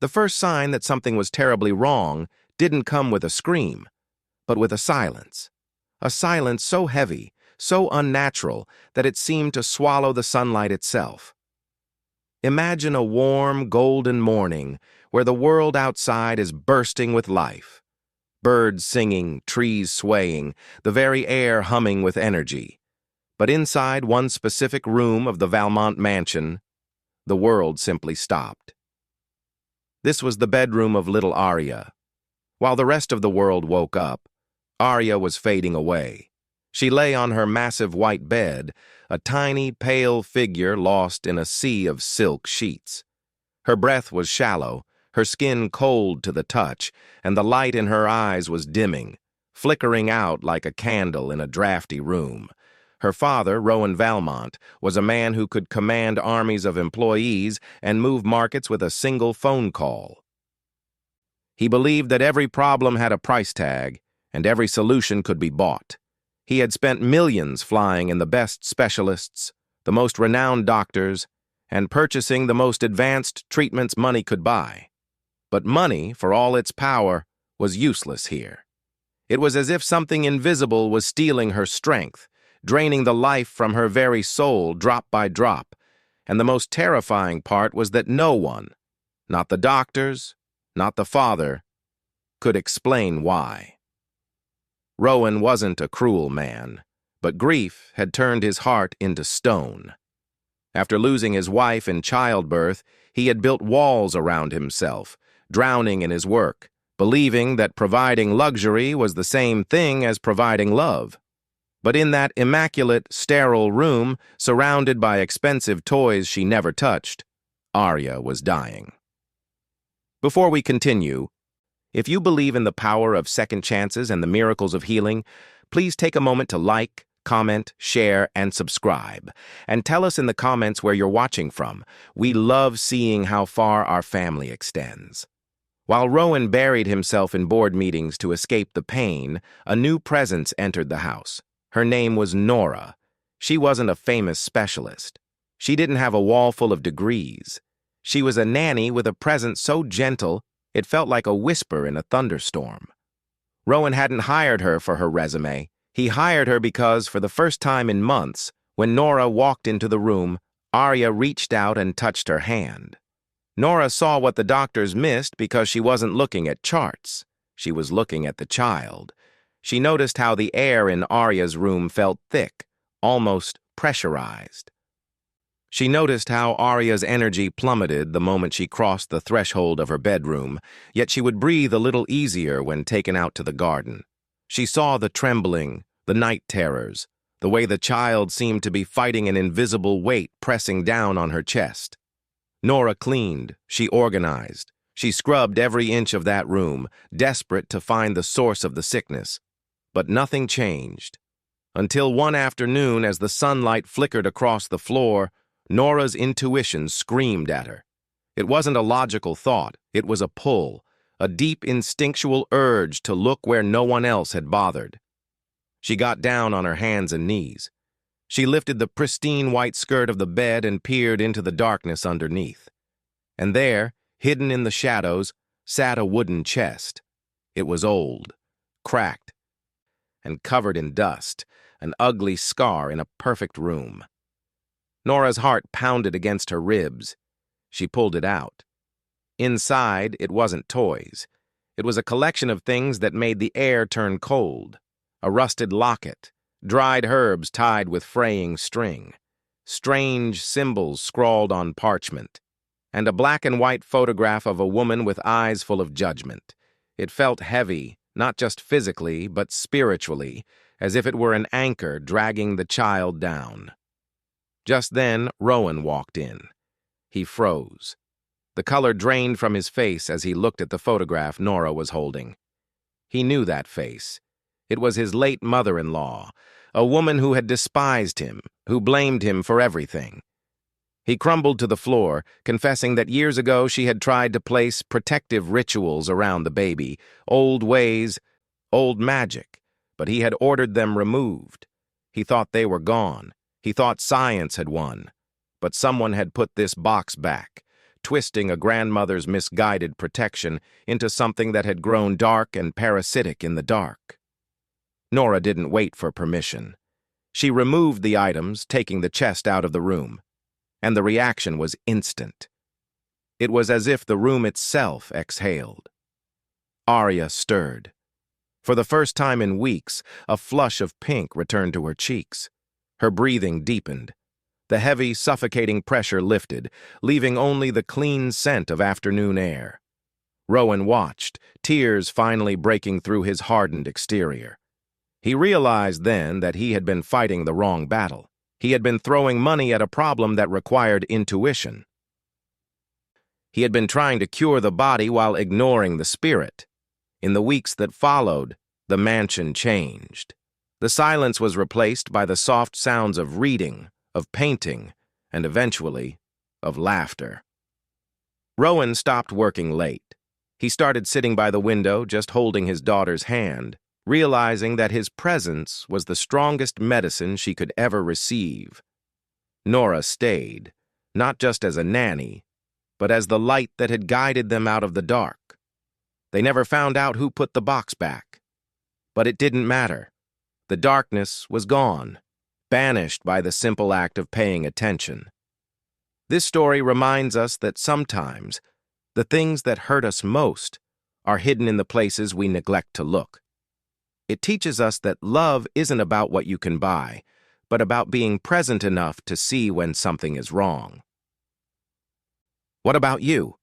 The first sign that something was terribly wrong didn't come with a scream, but with a silence. A silence so heavy, so unnatural, that it seemed to swallow the sunlight itself. Imagine a warm, golden morning where the world outside is bursting with life. Birds singing, trees swaying, the very air humming with energy. But inside one specific room of the Valmont mansion, the world simply stopped. This was the bedroom of little Arya. While the rest of the world woke up, Arya was fading away. She lay on her massive white bed, a tiny, pale figure lost in a sea of silk sheets. Her breath was shallow, her skin cold to the touch, and the light in her eyes was dimming, flickering out like a candle in a drafty room. Her father, Rowan Valmont, was a man who could command armies of employees and move markets with a single phone call. He believed that every problem had a price tag, and every solution could be bought. He had spent millions flying in the best specialists, the most renowned doctors, and purchasing the most advanced treatments money could buy. But money, for all its power, was useless here. It was as if something invisible was stealing her strength, draining the life from her very soul drop by drop, and the most terrifying part was that no one, not the doctors, not the father, could explain why. Rowan wasn't a cruel man, but grief had turned his heart into stone. After losing his wife in childbirth, he had built walls around himself, drowning in his work, believing that providing luxury was the same thing as providing love. But in that immaculate, sterile room, surrounded by expensive toys she never touched, Arya was dying. Before we continue, if you believe in the power of second chances and the miracles of healing, please take a moment to like, comment, share, and subscribe. And tell us in the comments where you're watching from. We love seeing how far our family extends. While Rowan buried himself in board meetings to escape the pain, a new presence entered the house. Her name was Nora. She wasn't a famous specialist. She didn't have a wall full of degrees. She was a nanny with a presence so gentle it felt like a whisper in a thunderstorm. Rowan hadn't hired her for her resume. He hired her because, for the first time in months, when Nora walked into the room, Arya reached out and touched her hand. Nora saw what the doctors missed because she wasn't looking at charts. She was looking at the child. She noticed how the air in Arya's room felt thick, almost pressurized. She noticed how Arya's energy plummeted the moment she crossed the threshold of her bedroom, yet she would breathe a little easier when taken out to the garden. She saw the trembling, the night terrors, the way the child seemed to be fighting an invisible weight pressing down on her chest. Nora cleaned, she organized, she scrubbed every inch of that room, desperate to find the source of the sickness. But nothing changed. Until one afternoon, as the sunlight flickered across the floor, Nora's intuition screamed at her. It wasn't a logical thought, it was a pull, a deep instinctual urge to look where no one else had bothered. She got down on her hands and knees. She lifted the pristine white skirt of the bed and peered into the darkness underneath. And there, hidden in the shadows, sat a wooden chest. It was old, cracked, and covered in dust, an ugly scar in a perfect room. Nora's heart pounded against her ribs. She pulled it out. Inside, it wasn't toys. It was a collection of things that made the air turn cold. A rusted locket, dried herbs tied with fraying string, strange symbols scrawled on parchment, and a black and white photograph of a woman with eyes full of judgment. It felt heavy, not just physically, but spiritually, as if it were an anchor dragging the child down. Just then, Rowan walked in. He froze. The color drained from his face as he looked at the photograph Nora was holding. He knew that face. It was his late mother-in-law, a woman who had despised him, who blamed him for everything. He crumbled to the floor, confessing that years ago she had tried to place protective rituals around the baby, old ways, old magic, but he had ordered them removed. He thought they were gone. He thought science had won. But someone had put this box back, twisting a grandmother's misguided protection into something that had grown dark and parasitic in the dark. Nora didn't wait for permission. She removed the items, taking the chest out of the room, and the reaction was instant. It was as if the room itself exhaled. Arya stirred. For the first time in weeks, a flush of pink returned to her cheeks. Her breathing deepened. The heavy, suffocating pressure lifted, leaving only the clean scent of afternoon air. Rowan watched, tears finally breaking through his hardened exterior. He realized then that he had been fighting the wrong battle. He had been throwing money at a problem that required intuition. He had been trying to cure the body while ignoring the spirit. In the weeks that followed, the mansion changed. The silence was replaced by the soft sounds of reading, of painting, and eventually, of laughter. Rowan stopped working late. He started sitting by the window, just holding his daughter's hand, realizing that his presence was the strongest medicine she could ever receive. Nora stayed, not just as a nanny, but as the light that had guided them out of the dark. They never found out who put the box back. But it didn't matter. The darkness was gone, banished by the simple act of paying attention. This story reminds us that sometimes the things that hurt us most are hidden in the places we neglect to look. It teaches us that love isn't about what you can buy, but about being present enough to see when something is wrong. What about you?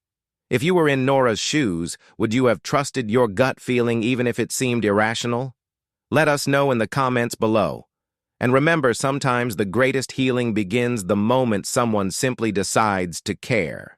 If you were in Nora's shoes, would you have trusted your gut feeling even if it seemed irrational? Let us know in the comments below. And remember, sometimes the greatest healing begins the moment someone simply decides to care.